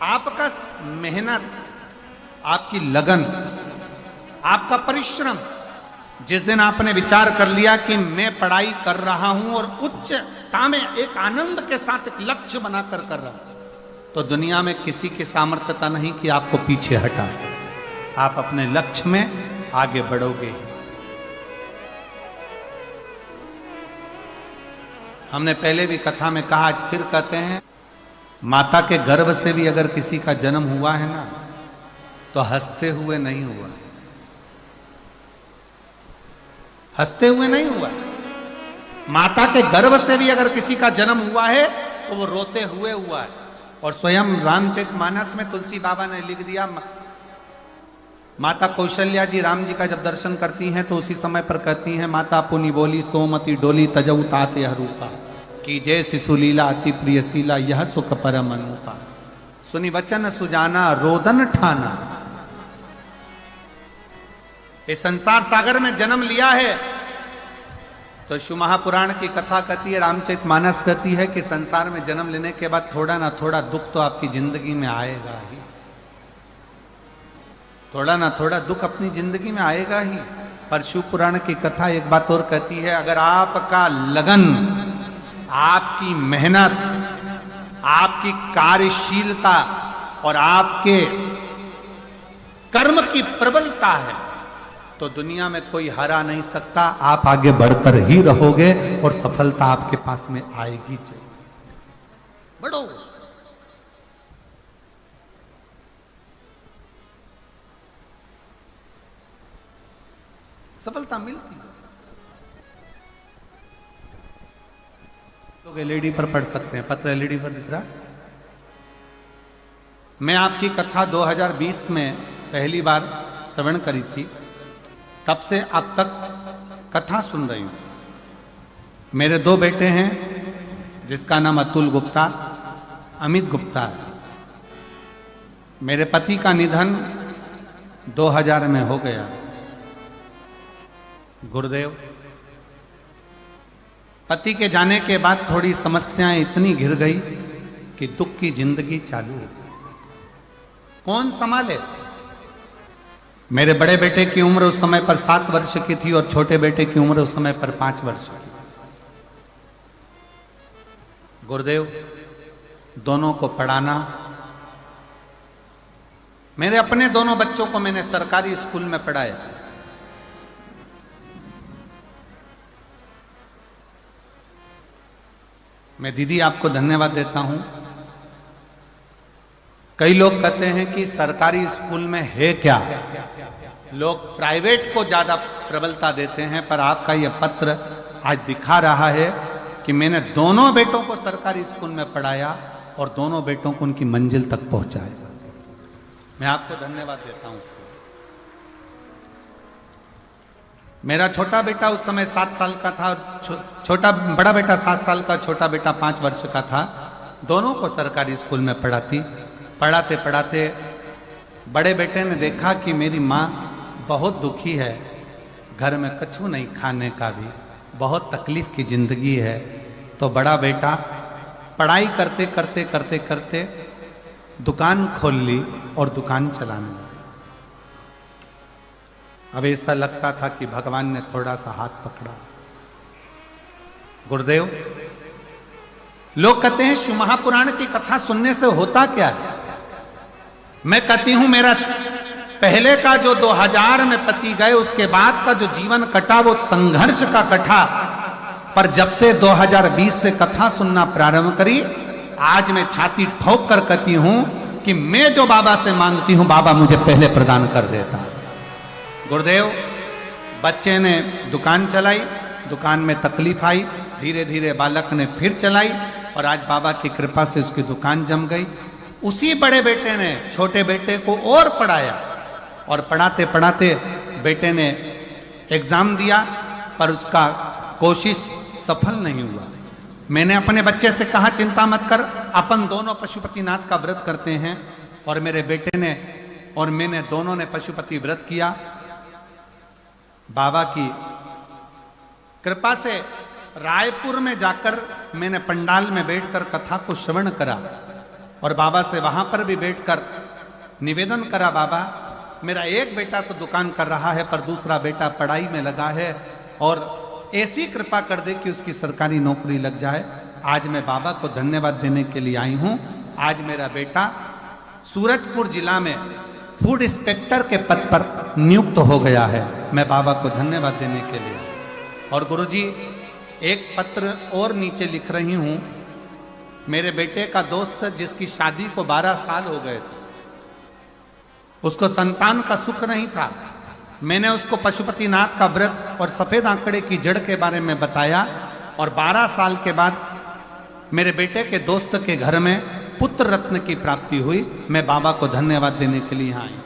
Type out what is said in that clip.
आपका मेहनत, आपकी लगन, आपका परिश्रम, जिस दिन आपने विचार कर लिया कि मैं पढ़ाई कर रहा हूं और उच्चता में एक आनंद के साथ एक लक्ष्य बनाकर कर रहा हूं, तो दुनिया में किसी की सामर्थ्यता नहीं कि आपको पीछे हटा। आप अपने लक्ष्य में आगे बढ़ोगे। हमने पहले भी कथा में कहा, आज फिर कहते हैं, माता के गर्भ से भी अगर किसी का जन्म हुआ है ना, तो हंसते हुए नहीं हुआ है। हंसते हुए नहीं हुआ है। माता के गर्भ से भी अगर किसी का जन्म हुआ है तो वो रोते हुए हुआ है। और स्वयं रामचरितमानस में तुलसी बाबा ने लिख दिया, माता कौशल्या जी राम जी का जब दर्शन करती हैं तो उसी समय पर कहती हैं, माता पुनि बोली सोमति डोली तजऊ ताते हरूपा की जय शिशुलीला अति प्रियशीला यह सुख परम अनुपा सुनि वचन सुजाना रोदन ठाना। इस संसार सागर में जन्म लिया है तो शिव महापुराण की कथा कहती है, रामचरितमानस कहती है कि संसार में जन्म लेने के बाद थोड़ा ना थोड़ा दुख तो आपकी जिंदगी में आएगा ही। थोड़ा ना थोड़ा दुख अपनी जिंदगी में आएगा ही। पर शिव पुराण की कथा एक बात और कहती है, अगर आपका लगन, आपकी मेहनत, आपकी कार्यशीलता और आपके कर्म की प्रबलता है तो दुनिया में कोई हरा नहीं सकता। आप आगे बढ़कर ही रहोगे और सफलता आपके पास में आएगी। बढ़ो। सफलता मिलती है। लोग एलईडी पर पढ़ सकते हैं, पत्र एलईडी पर दिख रहा है। मैं आपकी कथा 2020 में पहली बार श्रवण करी थी, तब से अब तक कथा सुन रही हूं। मेरे दो बेटे हैं जिसका नाम अतुल गुप्ता, अमित गुप्ता है। मेरे पति का निधन 2000 में हो गया। गुरुदेव, पति के जाने के बाद थोड़ी समस्याएं इतनी घिर गई कि दुख की जिंदगी चालू हो गई। कौन संभाले? मेरे बड़े बेटे की उम्र उस समय पर 7 वर्ष की थी और छोटे बेटे की उम्र उस समय पर 5 वर्ष की। गुरुदेव, दोनों को पढ़ाना, मेरे अपने दोनों बच्चों को मैंने सरकारी स्कूल में पढ़ाया। मैं दीदी आपको धन्यवाद देता हूं। कई लोग कहते हैं कि सरकारी स्कूल में है क्या, लोग प्राइवेट को ज्यादा प्रबलता देते हैं, पर आपका यह पत्र आज दिखा रहा है कि मैंने दोनों बेटों को सरकारी स्कूल में पढ़ाया और दोनों बेटों को उनकी मंजिल तक पहुंचाया। मैं आपको धन्यवाद देता हूं। मेरा छोटा बेटा उस समय 7 साल का था और बड़ा बेटा 7 साल का, छोटा बेटा 5 वर्ष का था। दोनों को सरकारी स्कूल में पढ़ाते पढ़ाते बड़े बेटे ने देखा कि मेरी माँ बहुत दुखी है, घर में कछु नहीं खाने का भी, बहुत तकलीफ की जिंदगी है। तो बड़ा बेटा पढ़ाई करते करते करते करते दुकान खोल ली और दुकान चलाने लगा। अब ऐसा लगता था कि भगवान ने थोड़ा सा हाथ पकड़ा। गुरुदेव, लोग कहते हैं शिव महापुराण की कथा सुनने से होता क्या है? मैं कहती हूं, मेरा पहले का जो 2000 में पति गए उसके बाद का जो जीवन कटा वो संघर्ष का कटा। पर जब से 2020 से कथा सुनना प्रारंभ करी, आज मैं छाती ठोक कर कहती हूं कि मैं जो बाबा से मांगती हूं बाबा मुझे पहले प्रदान कर देता। गुरुदेव, बच्चे ने दुकान चलाई, दुकान में तकलीफ आई, धीरे धीरे बालक ने फिर चलाई और आज बाबा की कृपा से उसकी दुकान जम गई। उसी बड़े बेटे ने छोटे बेटे को और पढ़ाया और पढ़ाते पढ़ाते बेटे ने एग्जाम दिया पर उसका कोशिश सफल नहीं हुआ। मैंने अपने बच्चे से कहा, चिंता मत कर, अपन दोनों पशुपतिनाथ का व्रत करते हैं। और मेरे बेटे ने और मैंने दोनों ने पशुपति व्रत किया। बाबा की कृपा से रायपुर में जाकर मैंने पंडाल में बैठकर कथा को श्रवण करा और बाबा से वहां पर भी बैठकर निवेदन करा, बाबा मेरा एक बेटा तो दुकान कर रहा है पर दूसरा बेटा पढ़ाई में लगा है और ऐसी कृपा कर दे कि उसकी सरकारी नौकरी लग जाए। आज मैं बाबा को धन्यवाद देने के लिए आई हूं। आज मेरा बेटा सूरजपुर जिला में फूड इंस्पेक्टर के पद पर नियुक्त हो गया है। मैं बाबा को धन्यवाद देने के लिए। और गुरुजी एक पत्र और नीचे लिख रही हूं। मेरे बेटे का दोस्त जिसकी शादी को 12 साल हो गए थे, उसको संतान का सुख नहीं था। मैंने उसको पशुपतिनाथ का व्रत और सफेद आंकड़े की जड़ के बारे में बताया और 12 साल के बाद मेरे बेटे के दोस्त के घर में पुत्र रत्न की प्राप्ति हुई। मैं बाबा को धन्यवाद देने के लिए यहाँ आई हूं।